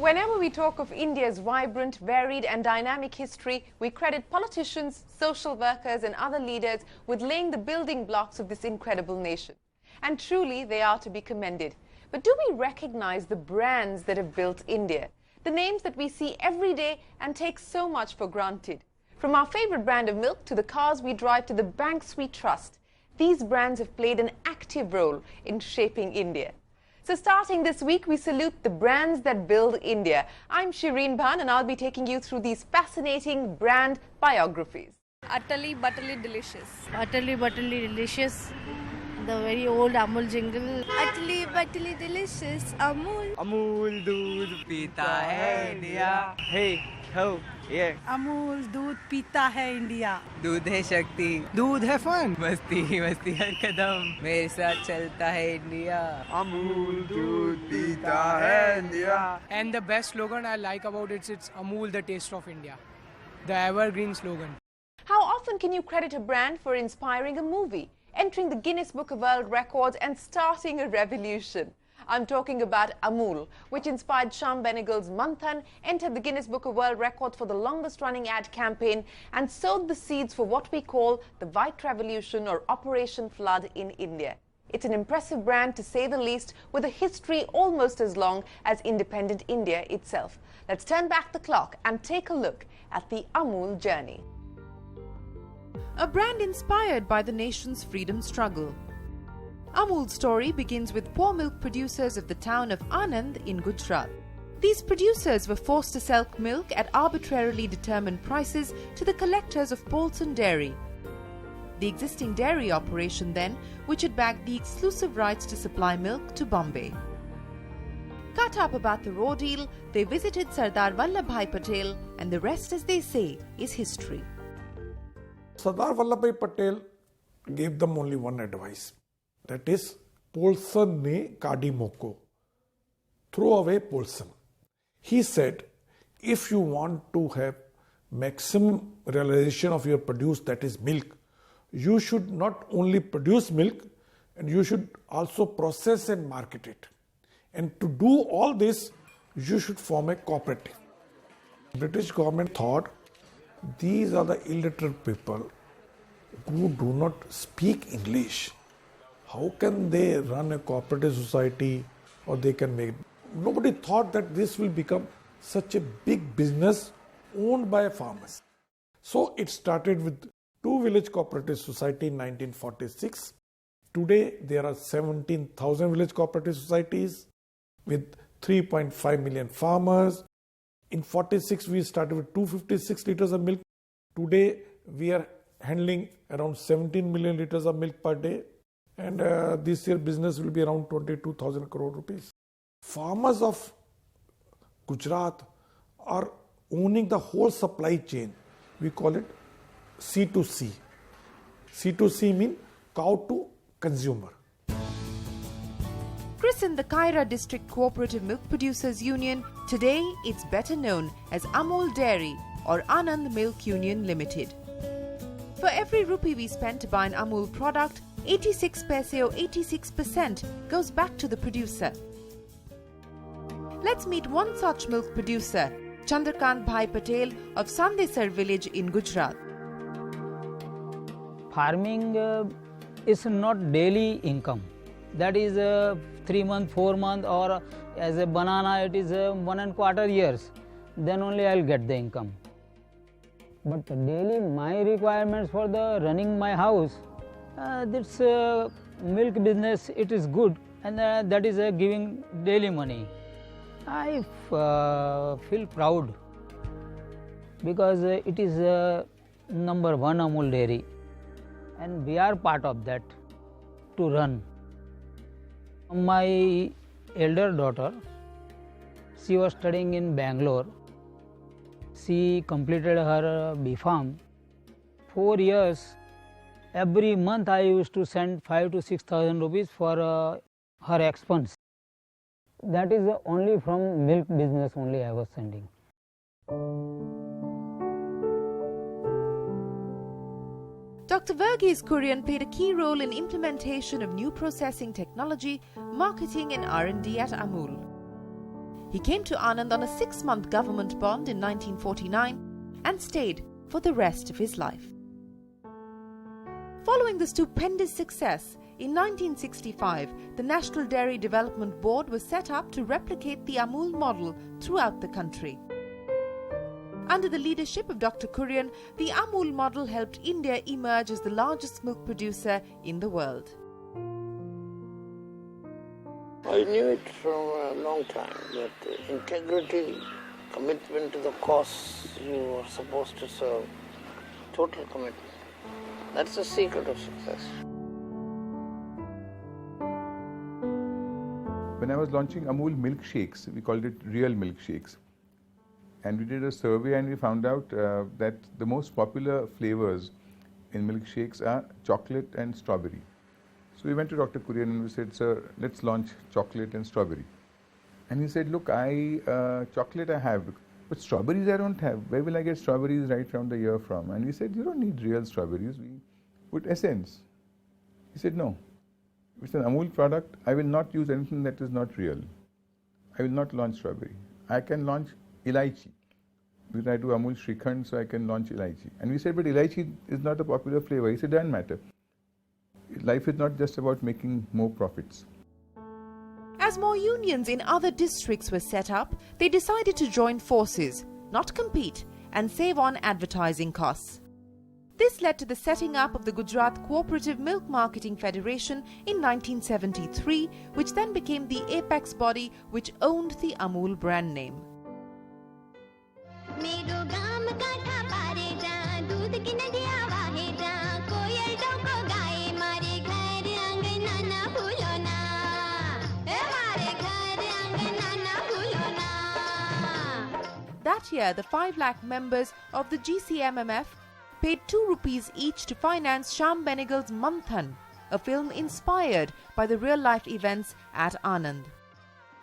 Whenever we talk of India's vibrant, varied and dynamic history, we credit politicians, social workers and other leaders with laying the building blocks of this incredible nation. And truly, they are to be commended. But do we recognize the brands that have built India? The names that we see every day and take so much for granted. From our favorite brand of milk to the cars we drive to the banks we trust, these brands have played an active role in shaping India. So starting this week, we salute the brands that build India. I'm Shireen Bhan and I'll be taking you through these fascinating brand biographies. Utterly butterly delicious. Utterly butterly delicious. The very old Amul jingle. Utterly butterly delicious. Amul. Amul दूध पीता है India. Hey, ho, yeah. Amul दूध पीता है India. दूध है शक्ति, दूध है फन. मस्ती मस्ती हर कदम मेरे साथ चलता है इंडिया. अमूल दूध पीता है India. And the best slogan I like about it's Amul, the taste of India. The evergreen slogan. How often can you credit a brand for inspiring a movie, entering the Guinness Book of World Records and starting a revolution? I'm talking about Amul, which inspired Shyam Benegal's Manthan, entered the Guinness Book of World Records for the longest running ad campaign and sowed the seeds for what we call the White Revolution or Operation Flood in India. It's an impressive brand to say the least, with a history almost as long as independent India itself. Let's turn back the clock and take a look at the Amul journey. A brand inspired by the nation's freedom struggle. Amul Story begins with poor milk producers of the town of Anand in Gujarat. These producers were forced to sell milk at arbitrarily determined prices to the collectors of Polson Dairy, the existing dairy operation then, which had bagged the exclusive rights to supply milk to Bombay. Cut up about the raw deal, they visited Sardar Vallabhbhai Patel, and the rest, as they say, is history. Sardar Vallabhbhai Patel gave them only one advice. That is, Polson ne kadi moko. Throw away Polson. He said, if you want to have maximum realization of your produce, that is milk, you should not only produce milk, and you should also process and market it. And to do all this, you should form a cooperative. British government thought these are the illiterate people who do not speak English. How can they run a cooperative society or they can make it? Nobody thought that this will become such a big business owned by farmers. So it started with two village cooperative society in 1946. Today there are 17,000 village cooperative societies with 3.5 million farmers. In 46 we started with 256 liters of milk. Today we are handling around 17 million liters of milk per day. And this year business will be around 22,000 crore rupees. Farmers of Gujarat are owning the whole supply chain. We call it C2C. C2C means cow to consumer. Christened the Kaira District Cooperative Milk Producers Union, today it's better known as Amul Dairy or Anand Milk Union Limited. For every rupee we spend to buy an Amul product, 86 paise or 86% goes back to the producer. Let's meet one such milk producer, Chandrakant Bhai Patel of Sandesar village in Gujarat. Farming is not daily income. That is 3 months, 4 months, or as a banana it is 1.25 years. Then only I'll get the income. But daily my requirements for the running my house, this milk business, it is good, and that is giving daily money. I feel proud because it is number one Amul dairy, and we are part of that to run. My elder daughter, she was studying in Bangalore. She completed her B.Pharm. 4 years, every month I used to send 5,000 to 6,000 rupees for her expense. That is only from milk business only I was sending. Dr. Verghese Kurian played a key role in implementation of new processing technology, marketing and R&D at Amul. He came to Anand on a 6-month government bond in 1949 and stayed for the rest of his life. Following the stupendous success, in 1965, the National Dairy Development Board was set up to replicate the Amul model throughout the country. Under the leadership of Dr. Kurian, the Amul model helped India emerge as the largest milk producer in the world. I knew it from a long time that integrity, commitment to the cause you are supposed to serve, total commitment. That's the secret of success. When I was launching Amul milkshakes, we called it real milkshakes. And we did a survey and we found out that the most popular flavors in milkshakes are chocolate and strawberry. So we went to Dr. Kurian and we said, sir, let's launch chocolate and strawberry. And he said, look, chocolate I have, but strawberries I don't have. Where will I get strawberries right round the year from? And we said, you don't need real strawberries, we put essence. He said, no, it's an Amul product. I will not use anything that is not real. I will not launch strawberry. I can launch elaichi. Because I do Amul Shrikhand, so I can launch elaichi. And we said, but elaichi is not a popular flavor. He said, doesn't matter. Life is not just about making more profits. As more unions in other districts were set up, they decided to join forces, not compete, and save on advertising costs. This led to the setting up of the Gujarat Cooperative Milk Marketing Federation in 1973, which then became the apex body which owned the Amul brand name. That year, the 5 lakh members of the GCMMF paid 2 rupees each to finance Shyam Benegal's Manthan, a film inspired by the real-life events at Anand.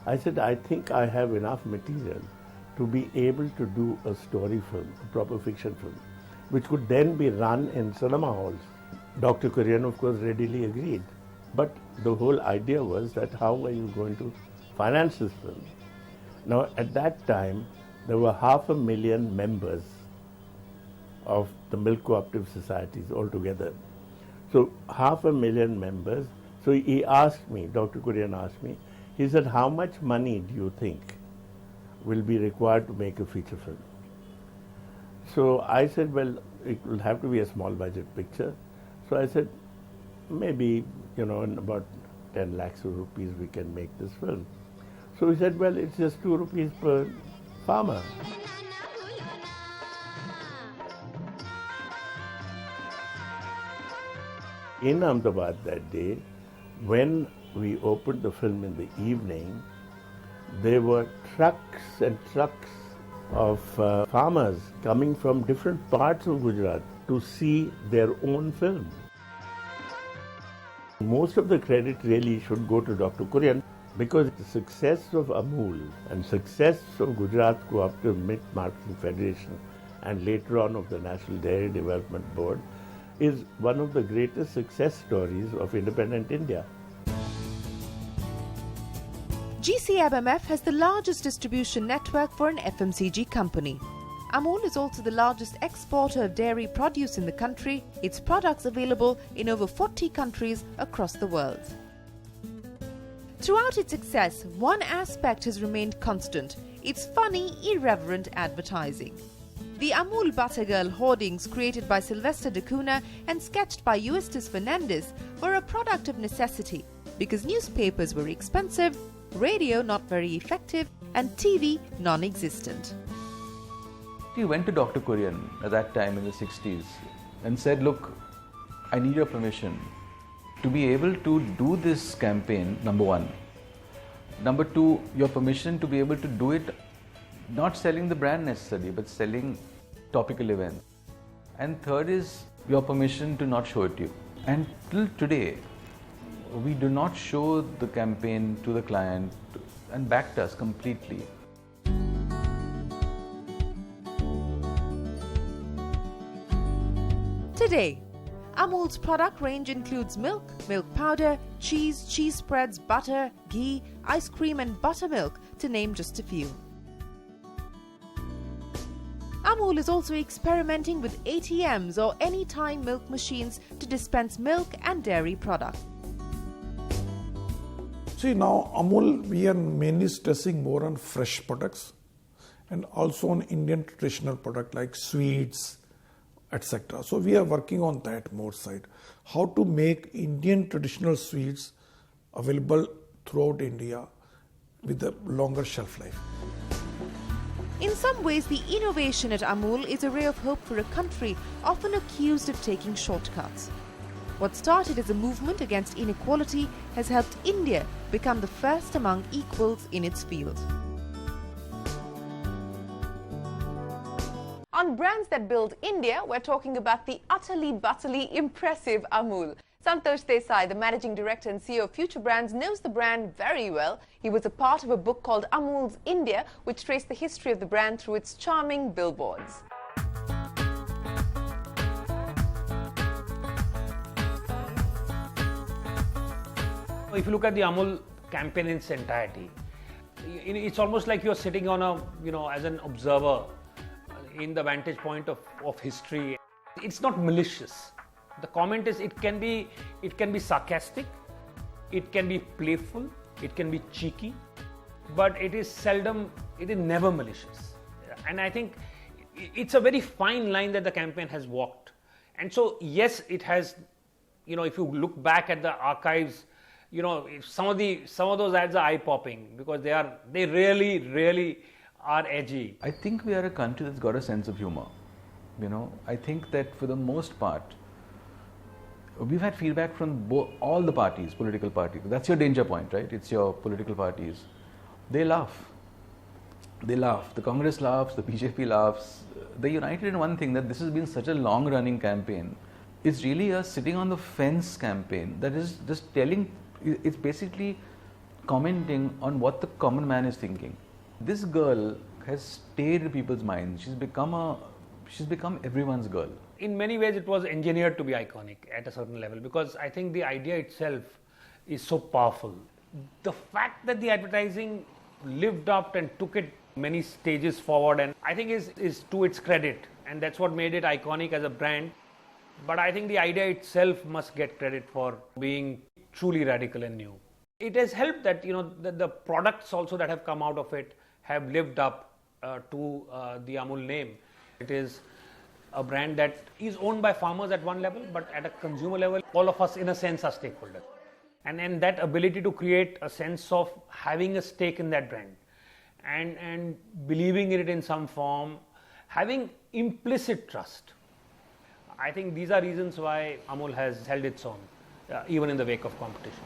I said, I think I have enough material to be able to do a story film, a proper fiction film, which could then be run in cinema halls. Dr. Kurian, of course, readily agreed. But the whole idea was that how are you going to finance this film? Now, at that time, there were 500,000 members of the milk cooperative societies altogether. So 500,000 members. So he asked me, Dr. Kurian asked me, he said, how much money do you think will be required to make a feature film? So I said, well, it will have to be a small budget picture. So I said, maybe, in about 10 lakhs of rupees we can make this film. So he said, well, it's just 2 rupees per farmer. In Ahmedabad that day, when we opened the film in the evening, there were trucks and trucks of farmers coming from different parts of Gujarat to see their own film. Most of the credit really should go to Dr. Kurian, because the success of Amul and success of Gujarat Cooperative Milk Marketing Federation and later on of the National Dairy Development Board is one of the greatest success stories of independent India. GCMMF has the largest distribution network for an FMCG company. Amul is also the largest exporter of dairy produce in the country, its products available in over 40 countries across the world. Throughout its success, one aspect has remained constant: its funny, irreverent advertising. The Amul Buttergirl hoardings created by Sylvester de Cunha and sketched by Eustace Fernandez were a product of necessity because newspapers were expensive, radio not very effective, and TV non-existent. He went to Dr. Kurian at that time in the 60s and said, look, I need your permission to be able to do this campaign, number one. Number two, your permission to be able to do it not selling the brand necessarily, but selling topical events. And third is your permission to not show it to you. And till today, we do not show the campaign to the client and backed us completely. Today, Amul's product range includes milk, milk powder, cheese, cheese spreads, butter, ghee, ice cream and buttermilk, to name just a few. Amul is also experimenting with ATMs or anytime milk machines to dispense milk and dairy products. See, now Amul, we are mainly stressing more on fresh products and also on Indian traditional product like sweets, etc. So we are working on that more side. How to make Indian traditional sweets available throughout India with a longer shelf life. In some ways, the innovation at Amul is a ray of hope for a country often accused of taking shortcuts. What started as a movement against inequality has helped India become the first among equals in its field. On brands that build India, we're talking about the utterly impressive Amul. Santosh Desai, the managing director and CEO of Future Brands, knows the brand very well. He was a part of a book called Amul's India, which traced the history of the brand through its charming billboards. If you look at the Amul campaign in its entirety, it's almost like you're sitting on a, as an observer in the vantage point of history. It's not malicious. The comment is it can be sarcastic, it can be playful, it can be cheeky, but it is never malicious. And I think it's a very fine line that the campaign has walked. And so yes, it has, if you look back at the archives, some of those ads are eye-popping because they really are edgy. I think we are a country that's got a sense of humor. I think that for the most part, we've had feedback from all the parties, political parties. That's your danger point, right? It's your political parties. They laugh. The Congress laughs, the BJP laughs. They're united in one thing, that this has been such a long-running campaign. It's really a sitting on the fence campaign that is just it's basically commenting on what the common man is thinking. This girl has stayed in people's minds. She's become everyone's girl. In many ways, it was engineered to be iconic at a certain level because I think the idea itself is so powerful. The fact that the advertising lived up and took it many stages forward, and I think is to its credit, and that's what made it iconic as a brand. But I think the idea itself must get credit for being truly radical and new. It has helped that the products also that have come out of it have lived up to the Amul name. It is a brand that is owned by farmers at one level, but at a consumer level, all of us in a sense are stakeholders. And that ability to create a sense of having a stake in that brand and believing in it in some form, having implicit trust. I think these are reasons why Amul has held its own, even in the wake of competition.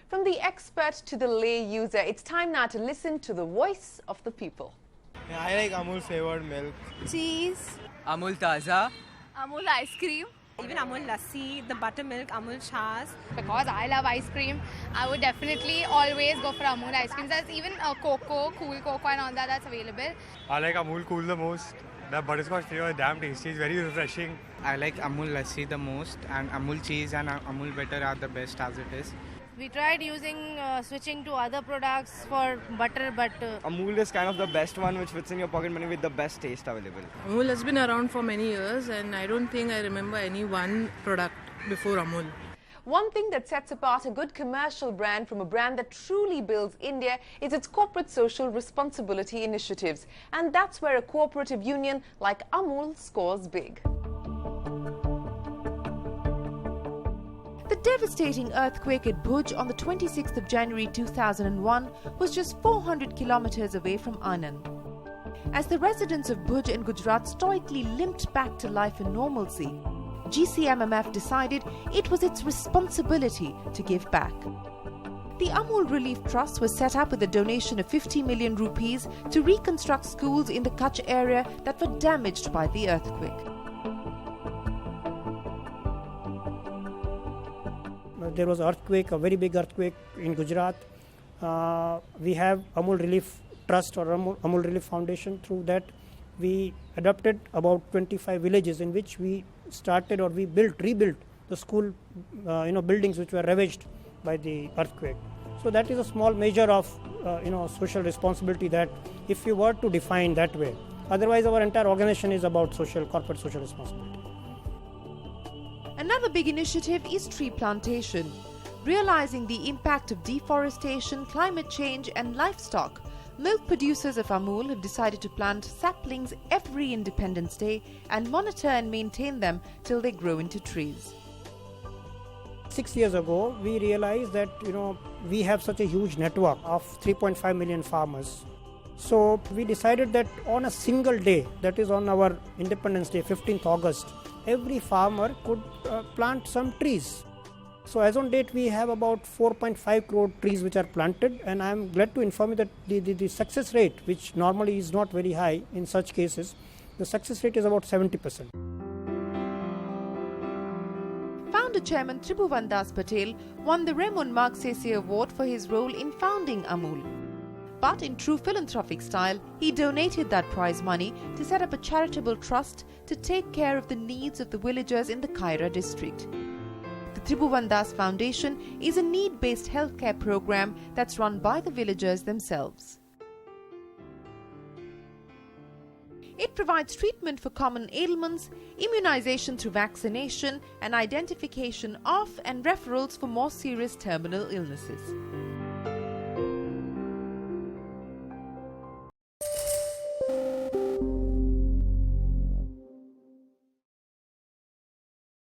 From the expert to the lay user, it's time now to listen to the voice of the people. Yeah, I like Amul flavored milk. Cheese. Amul Taza. Amul ice cream. Even Amul lassi, the buttermilk, Amul chas. Because I love ice cream, I would definitely always go for Amul ice cream. There's even a cocoa, cool cocoa and all that's available. I like Amul Cool the most. The butterscotch flavor is damn tasty. It's very refreshing. I like Amul lassi the most, and Amul cheese and Amul butter are the best as it is. We tried switching to other products for butter, but Amul is kind of the best one which fits in your pocket money with the best taste available. Amul has been around for many years and I don't think I remember any one product before Amul. One thing that sets apart a good commercial brand from a brand that truly builds India is its corporate social responsibility initiatives. And that's where a cooperative union like Amul scores big. The devastating earthquake at Bhuj on the 26th of January 2001 was just 400 kilometers away from Anand. As the residents of Bhuj in Gujarat stoically limped back to life and normalcy, GCMMF decided it was its responsibility to give back. The Amul Relief Trust was set up with a donation of 50 million rupees to reconstruct schools in the Kutch area that were damaged by the earthquake. There was earthquake, a very big earthquake in Gujarat. We have Amul Relief Trust or Amul Relief Foundation. Through that, we adopted about 25 villages in which we started, or we rebuilt the school buildings which were ravaged by the earthquake. So that is a small measure of social responsibility that if you were to define that way. Otherwise, our entire organization is about corporate social responsibility. Another big initiative is tree plantation. Realizing the impact of deforestation, climate change and livestock, milk producers of Amul have decided to plant saplings every Independence Day and monitor and maintain them till they grow into trees. 6 years ago, we realized that we have such a huge network of 3.5 million farmers. So we decided that on a single day, that is on our Independence Day, 15th August, every farmer could plant some trees. So as on date, we have about 4.5 crore trees which are planted, and I am glad to inform you that the success rate, which normally is not very high in such cases, the success rate is about 70%. Founder Chairman Tribhuvan Das Patel won the Raymond Magsaysay Award for his role in founding Amul. But in true philanthropic style, he donated that prize money to set up a charitable trust to take care of the needs of the villagers in the Kaira district. The Tribhuvan Das Foundation is a need-based healthcare program that's run by the villagers themselves. It provides treatment for common ailments, immunization through vaccination, and identification of and referrals for more serious terminal illnesses.